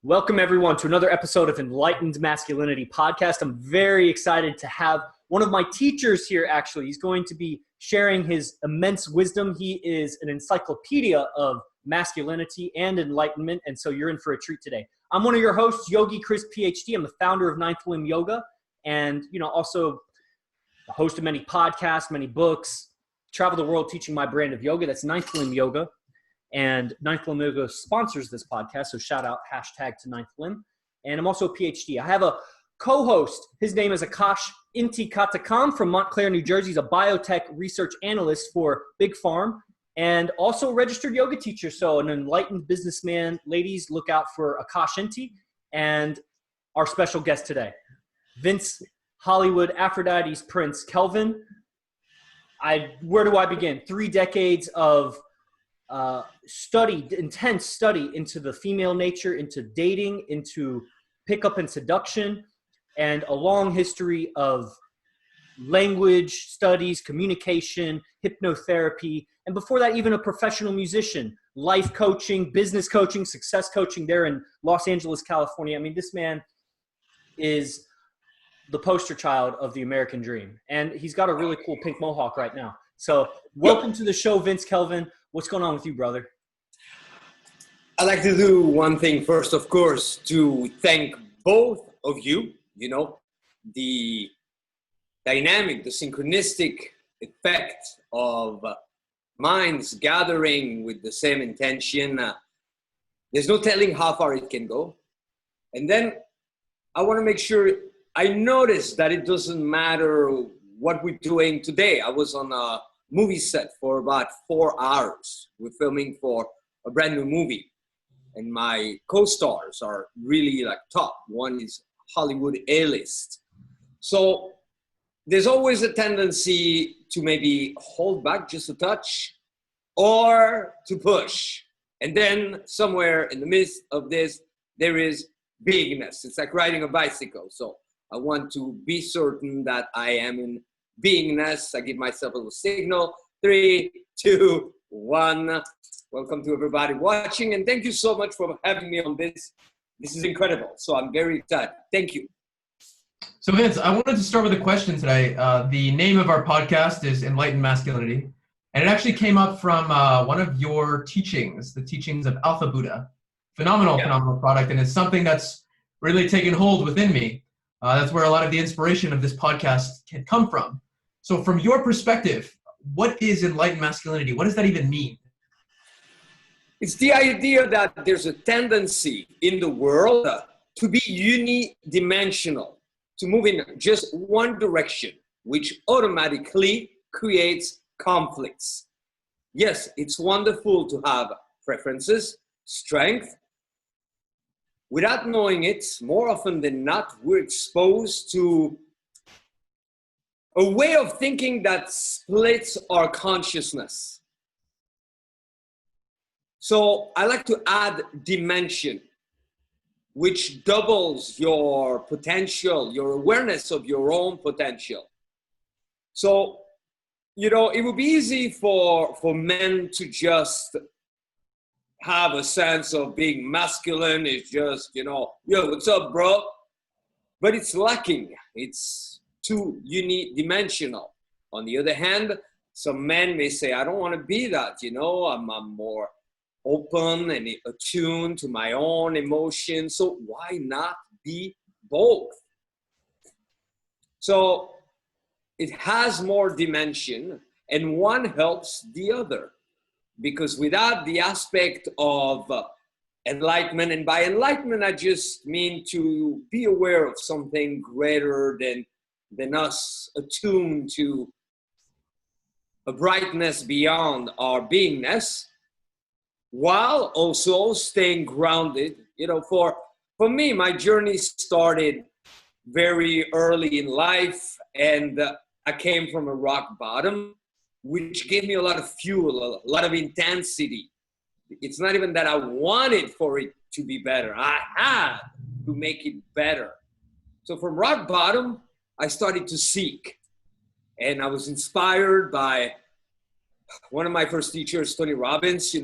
Welcome, everyone, to another episode of Enlightened Masculinity podcast. I'm very excited to have one of my teachers here, actually. He's going to be sharing his immense wisdom. He is an encyclopedia of masculinity and enlightenment, and so you're in for a treat today. I'm one of your hosts, Yogi Chris, PhD. I'm the founder of Ninth Limb Yoga, and also the host of many podcasts, many books, travel the world teaching my brand of yoga. That's Ninth Limb Yoga. And Ninth Limb Yoga sponsors this podcast, so shout out hashtag to Ninth Limb. And I'm also a PhD. I have a co-host. His name is Akash Intikatakam from Montclair, New Jersey. He's a biotech research analyst for Big Farm and also a registered yoga teacher. So an enlightened businessman. Ladies, look out for Akash Inti and our special guest today, Vince Hollywood Aphrodite's Prince, Kelvin. Where do I begin? 3 decades of intense study into the female nature, into dating, into pickup and seduction, and a long history of language studies, communication, hypnotherapy, and before that, even a professional musician, life coaching, business coaching, success coaching there in Los Angeles, California. I mean, this man is the poster child of the American dream, and he's got a really cool pink mohawk right now. So welcome to the show, Vince. Kelvin. What's going on with you, brother? I'd like to do one thing first, of course, to thank both of you. You know, the dynamic, the synchronistic effect of minds gathering with the same intention. There's no telling how far it can go. And then I want to make sure I notice that it doesn't matter what we're doing today. I was on a movie set for about 4 hours. We're filming for a brand new movie. And my co-stars are really like top. One is Hollywood A-list. So there's always a tendency to maybe hold back just a touch or to push. And then somewhere in the midst of this, there is beingness. It's like riding a bicycle. So I want to be certain that I am in beingness. I give myself a little signal. 3, 2, 1. Welcome to everybody watching, and thank you so much for having me on this. This is incredible. So I'm very excited. Thank you. So Vince, I wanted to start with a question today. The name of our podcast is Enlightened Masculinity, and it actually came up from one of your teachings, the teachings of Alpha Buddha. Phenomenal product, and it's something that's really taken hold within me. That's where a lot of the inspiration of this podcast can come from. So from your perspective, what is enlightened masculinity? What does that even mean? It's the idea that there's a tendency in the world to be unidimensional, to move in just one direction, which automatically creates conflicts. Yes, it's wonderful to have preferences, strength. Without knowing it, more often than not, we're exposed to a way of thinking that splits our consciousness. So I like to add dimension, which doubles your potential, your awareness of your own potential. So, it would be easy for men to just have a sense of being masculine. It's just, yo, what's up, bro? But it's lacking. It's too unidimensional. On the other hand, some men may say, I don't want to be that, I'm more open and attuned to my own emotions. So why not be both? So it has more dimension, and one helps the other. Because without the aspect of enlightenment, and by enlightenment, I just mean to be aware of something greater than us, attuned to a brightness beyond our beingness, while also staying grounded. For me, my journey started very early in life, and I came from a rock bottom, which gave me a lot of fuel, a lot of intensity. It's not even that I wanted for it to be better. I had to make it better. So from rock bottom, I started to seek. And I was inspired by one of my first teachers, Tony Robbins. I'm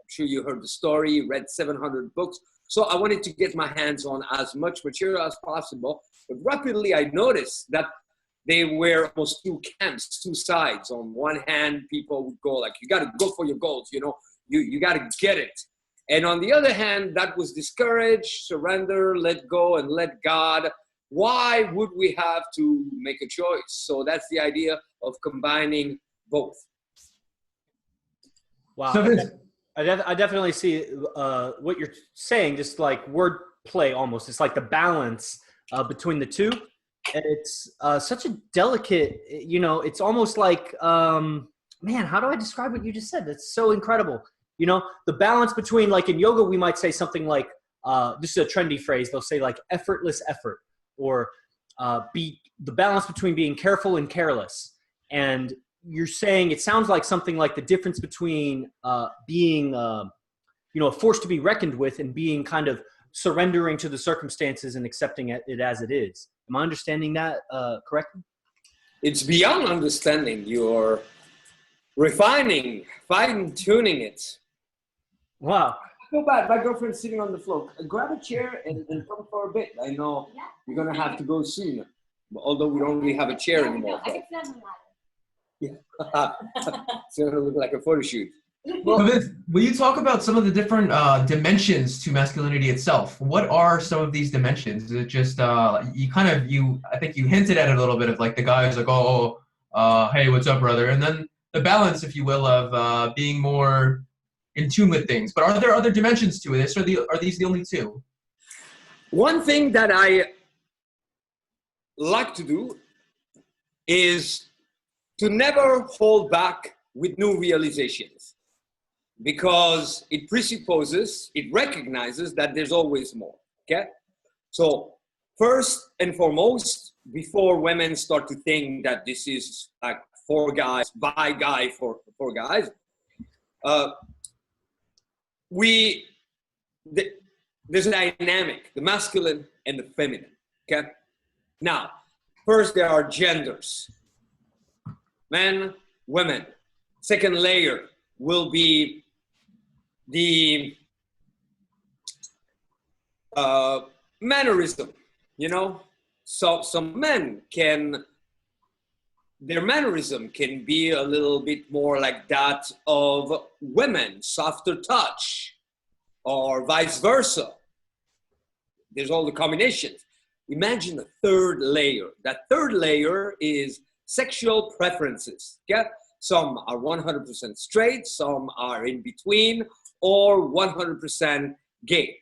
sure you heard the story, read 700 books. So I wanted to get my hands on as much material as possible. But rapidly I noticed that they were almost two camps, two sides. On one hand, people would go like, you got to go for your goals, you know, you got to get it. And on the other hand, that was discourage, surrender, let go, and let God. Why would we have to make a choice? So that's the idea of combining both. Wow. So I definitely see what you're saying, just like word play almost. It's like the balance between the two. And it's such a delicate, you know, it's almost like, man, how do I describe what you just said? That's so incredible. You know, the balance between, like in yoga, we might say something like, this is a trendy phrase. They'll say like effortless effort, or be the balance between being careful and careless. And you're saying, it sounds like something like the difference between being, you know, a force to be reckoned with and being kind of surrendering to the circumstances and accepting it as it is. Am I understanding that correctly? It's beyond understanding. You're refining, fine-tuning it. Wow. I feel bad. My girlfriend's sitting on the floor. Grab a chair and come for a bit. I know you're going to have to go soon, although we don't really have a chair anymore. I can stand on the ladder. It's going to look like a photo shoot. Well, Vince, will you talk about some of the different dimensions to masculinity itself? What are some of these dimensions? Is it just I think you hinted at it a little bit of like the guy who's like, oh, hey, what's up, brother? And then the balance, if you will, of being more in tune with things. But are there other dimensions to this, or are these the only two? One thing that I like to do is to never hold back with new realizations, because it presupposes, it recognizes that there's always more, okay? So first and foremost, before women start to think that this is like for guys, by guy for guys, there's a dynamic, the masculine and the feminine, okay? Now, first there are genders, men, women. Second layer will be the mannerism, you know? So some men their mannerism can be a little bit more like that of women, softer touch, or vice versa. There's all the combinations. Imagine a third layer. That third layer is sexual preferences. Okay? Some are 100% straight, some are in between, or 100% gay.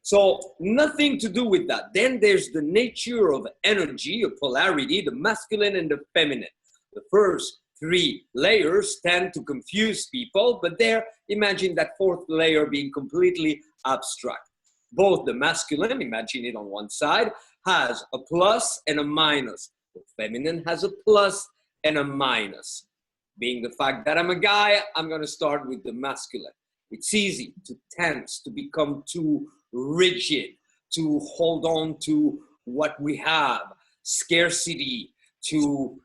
So nothing to do with that. Then there's the nature of energy, of polarity, the masculine and the feminine. The first three layers tend to confuse people, but there, imagine that fourth layer being completely abstract. Both the masculine, imagine it on one side, has a plus and a minus. The feminine has a plus and a minus. Being the fact that I'm a guy, I'm going to start with the masculine. It's easy to tense, to become too rigid, to hold on to what we have, scarcity, to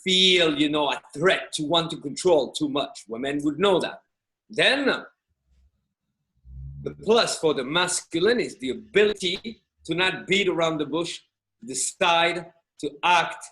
feel, you know, a threat, to want to control too much. Women would know that. Then the plus for the masculine is the ability to not beat around the bush, decide, to act,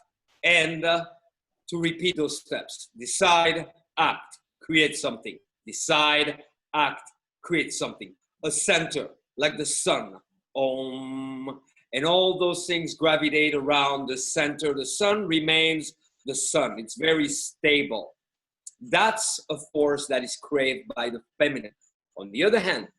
and to repeat those steps. Decide, act, create something. Decide, act, create something. A center, like the sun. Om. And all those things gravitate around the center. The sun remains the sun. It's very stable. That's a force that is craved by the feminine. On the other hand,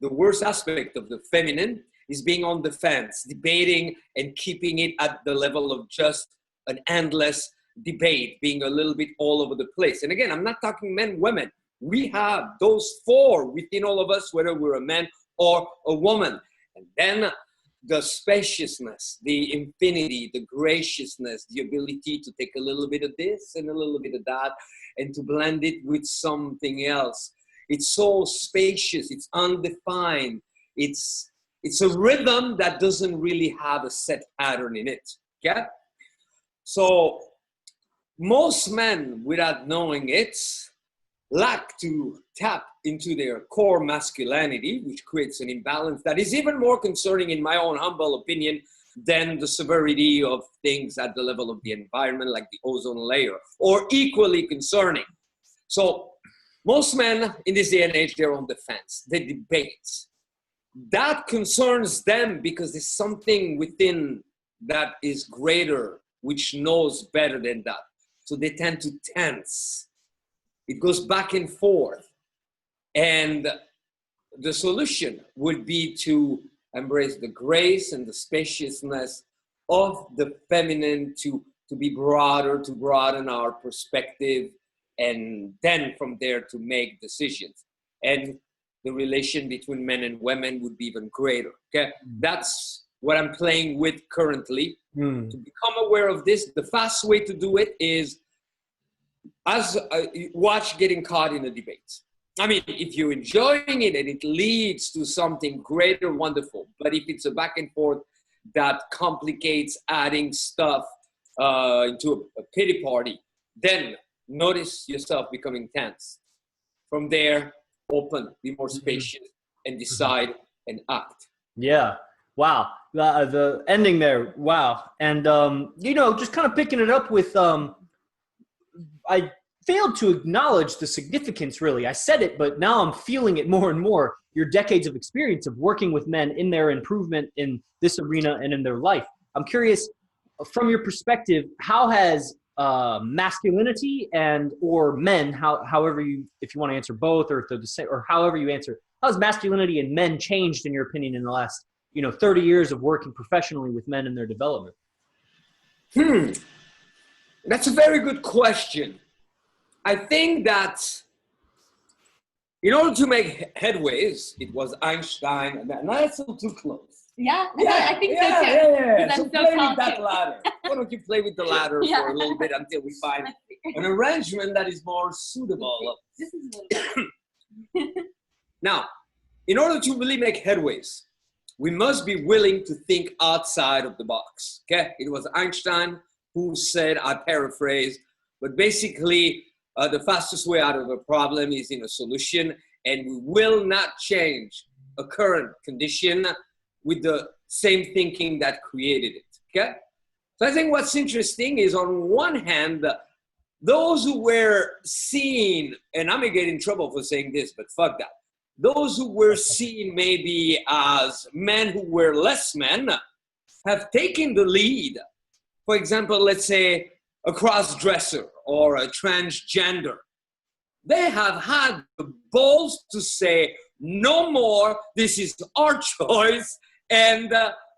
the worst aspect of the feminine is being on the fence, debating and keeping it at the level of just an endless debate, being a little bit all over the place. And again, I'm not talking men, women. We have those four within all of us, whether we're a man or a woman. And then the spaciousness, the infinity, the graciousness, the ability to take a little bit of this and a little bit of that and to blend it with something else. It's so spacious, it's undefined. It's a rhythm that doesn't really have a set pattern in it, okay? So most men, without knowing it, lack to tap into their core masculinity, which creates an imbalance that is even more concerning, in my own humble opinion, than the severity of things at the level of the environment, like the ozone layer, or equally concerning. So most men in this day and age, they're on the fence. They debate. That concerns them because there's something within that is greater, which knows better than that. So they tend to tense. It goes back and forth. And the solution would be to embrace the grace and the spaciousness of the feminine, to be broader, to broaden our perspective, and then from there to make decisions. And the relation between men and women would be even greater. Okay, that's what I'm playing with currently. To become aware of this, the fast way to do it is watch getting caught in a debate. I mean, if you're enjoying it and it leads to something greater, wonderful. But if it's a back and forth that complicates adding stuff into a pity party, then notice yourself becoming tense. From there, open, be more spacious, and decide and act. Yeah. Wow. The ending there. Wow. And, just kind of picking it up with, I failed to acknowledge the significance, really. I said it, but now I'm feeling it more and more. Your decades of experience of working with men in their improvement in this arena and in their life. I'm curious, from your perspective, how has masculinity and or men, however you, if you want to answer both, or if they're the same, or however you answer, how has masculinity and men changed, in your opinion, in the last 30 years of working professionally with men in their development? That's a very good question. I think that in order to make headways, it was Einstein, and that's a little too close. Yeah, I think so too. Yeah. So play with that ladder. Why don't you play with the ladder for a little bit until we find an arrangement that is more suitable? This is a little bit. Now, in order to really make headways, we must be willing to think outside of the box. Okay? It was Einstein who said, I paraphrase, but basically, the fastest way out of a problem is in a solution, and we will not change a current condition with the same thinking that created it, okay? So I think what's interesting is, on one hand, those who were seen, and I may get in trouble for saying this, but fuck that. Those who were seen maybe as men who were less men have taken the lead. For example, let's say a cross-dresser or a transgender. They have had the balls to say, no more, this is our choice, and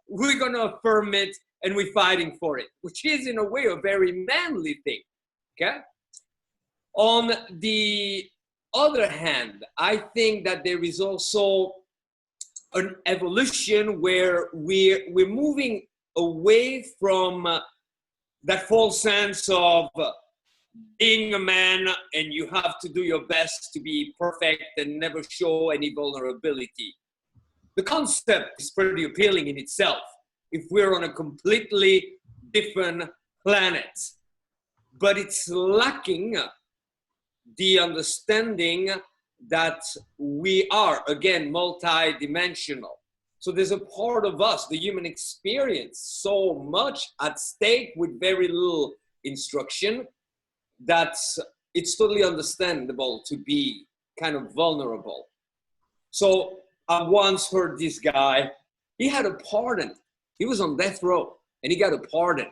we're going to affirm it, and we're fighting for it, which is, in a way, a very manly thing, okay? On the other hand, I think that there is also an evolution where we're moving away from that false sense of being a man and you have to do your best to be perfect and never show any vulnerability. The concept is pretty appealing in itself if we're on a completely different planet, but it's lacking the understanding that we are, again, multi-dimensional. So there's a part of us, the human experience, so much at stake with very little instruction, that it's totally understandable to be kind of vulnerable. So I once heard this guy, he had a pardon. He was on death row and he got a pardon.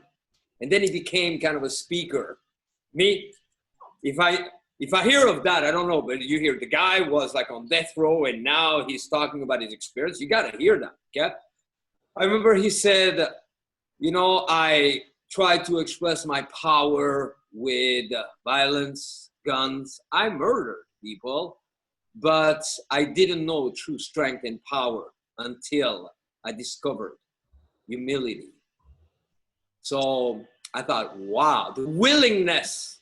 And then he became kind of a speaker. Me, if I hear of that, I don't know, but you hear the guy was like on death row and now he's talking about his experience. You got to hear that, okay? I remember he said, I tried to express my power with violence, guns. I murdered people, but I didn't know true strength and power until I discovered humility. So I thought, wow, the willingness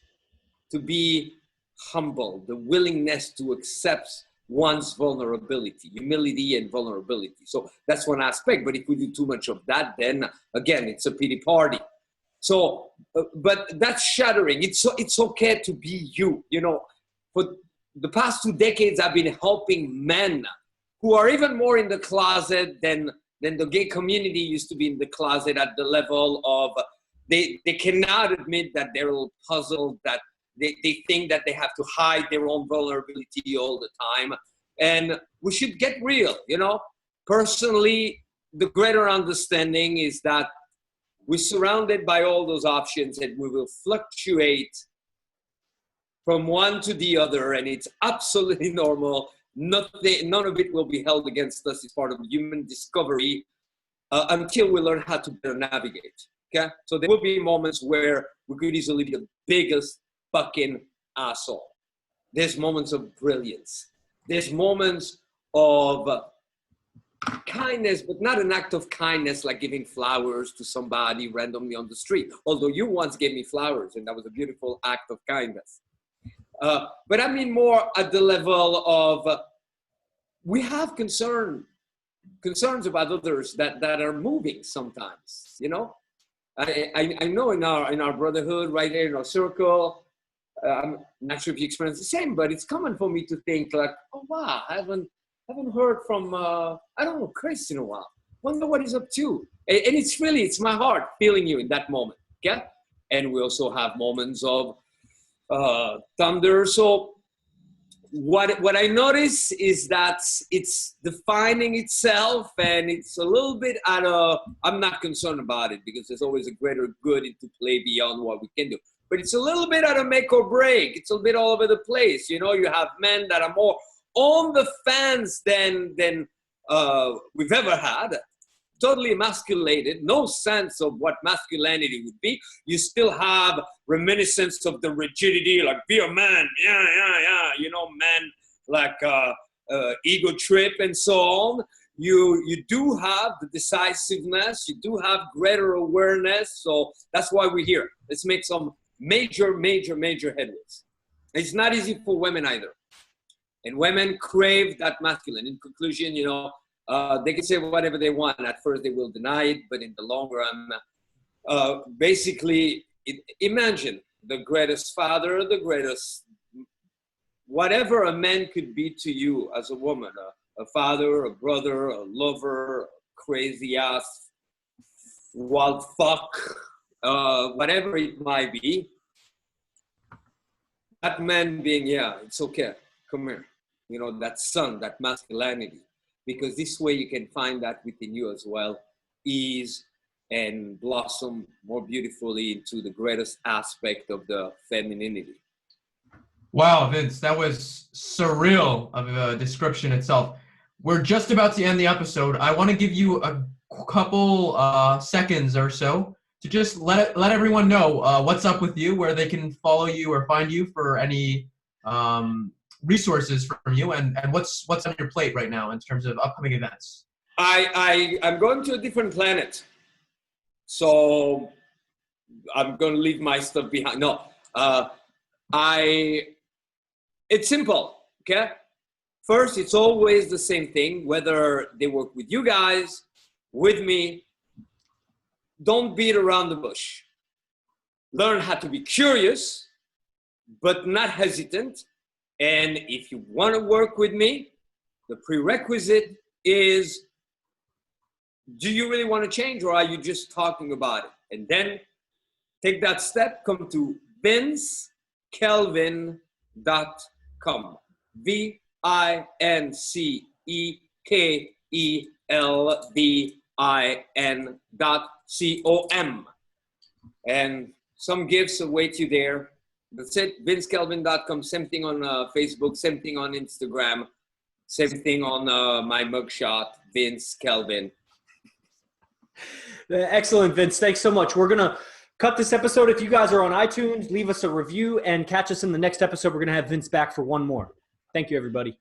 to be humble, the willingness to accept one's vulnerability, humility and vulnerability. So that's one aspect, but if we do too much of that, then again, it's a pity party. So, but that's shattering. It's okay to be you, but the past 2 decades, I've been helping men who are even more in the closet than the gay community used to be in the closet, at the level of they cannot admit that they're a little puzzled, that they think that they have to hide their own vulnerability all the time. And we should get real, you know. Personally, the greater understanding is that we're surrounded by all those options and we will fluctuate from one to the other, and it's absolutely normal. None of it will be held against us. It's part of human discovery until we learn how to better navigate. Okay? So there will be moments where we could easily be the biggest fucking asshole. There's moments of brilliance. There's moments of kindness, but not an act of kindness like giving flowers to somebody randomly on the street. Although you once gave me flowers, and that was a beautiful act of kindness. But I mean more at the level of we have concerns about others that are moving sometimes, you know. I know in our brotherhood, right here in our circle, I'm not sure if you experience the same, but it's common for me to think like, oh wow, I haven't heard from I don't know, Chris in a while. Wonder what he's up to. And it's my heart feeling you in that moment. Okay? And we also have moments of thunder. So what I notice is that it's defining itself, and it's a little bit I'm not concerned about it because there's always a greater good into play beyond what we can do. But it's a little bit out of make or break. It's a bit all over the place. You know, you have men that are more on the fence than we've ever had. Totally emasculated, no sense of what masculinity would be. You still have reminiscence of the rigidity, like be a man, yeah, you know, man, like ego trip and so on. You do have the decisiveness, you do have greater awareness, so that's why we're here. Let's make some major headways. It's not easy for women either. And women crave that masculine. In conclusion, you know, they can say whatever they want. At first, they will deny it, but in the long run, basically, imagine the greatest father, the greatest, whatever a man could be to you as a woman, a father, a brother, a lover, a crazy ass, wild fuck, whatever it might be. That man being, yeah, it's okay. Come here. You know, that son, that masculinity. Because this way you can find that within you as well, ease and blossom more beautifully into the greatest aspect of the femininity. Wow, Vince, that was surreal of a description itself. We're just about to end the episode. I want to give you a couple seconds or so to just let everyone know what's up with you, where they can follow you or find you for any resources from you, and what's on your plate right now in terms of upcoming events. I'm going to a different planet, so I'm going to leave my stuff behind. No, it's simple, okay? First, it's always the same thing, whether they work with you guys, with me. Don't beat around the bush. Learn how to be curious, but not hesitant. And if you want to work with me, the prerequisite is, do you really want to change, or are you just talking about it? And then take that step, come to vincekelvin.com. VinceKelvin.com. And some gifts await you there. That's it, vincekelvin.com. Same thing on Facebook, same thing on Instagram, same thing on my mugshot, Vince Kelvin. Excellent, Vince. Thanks so much. We're going to cut this episode. If you guys are on iTunes, leave us a review and catch us in the next episode. We're going to have Vince back for one more. Thank you, everybody.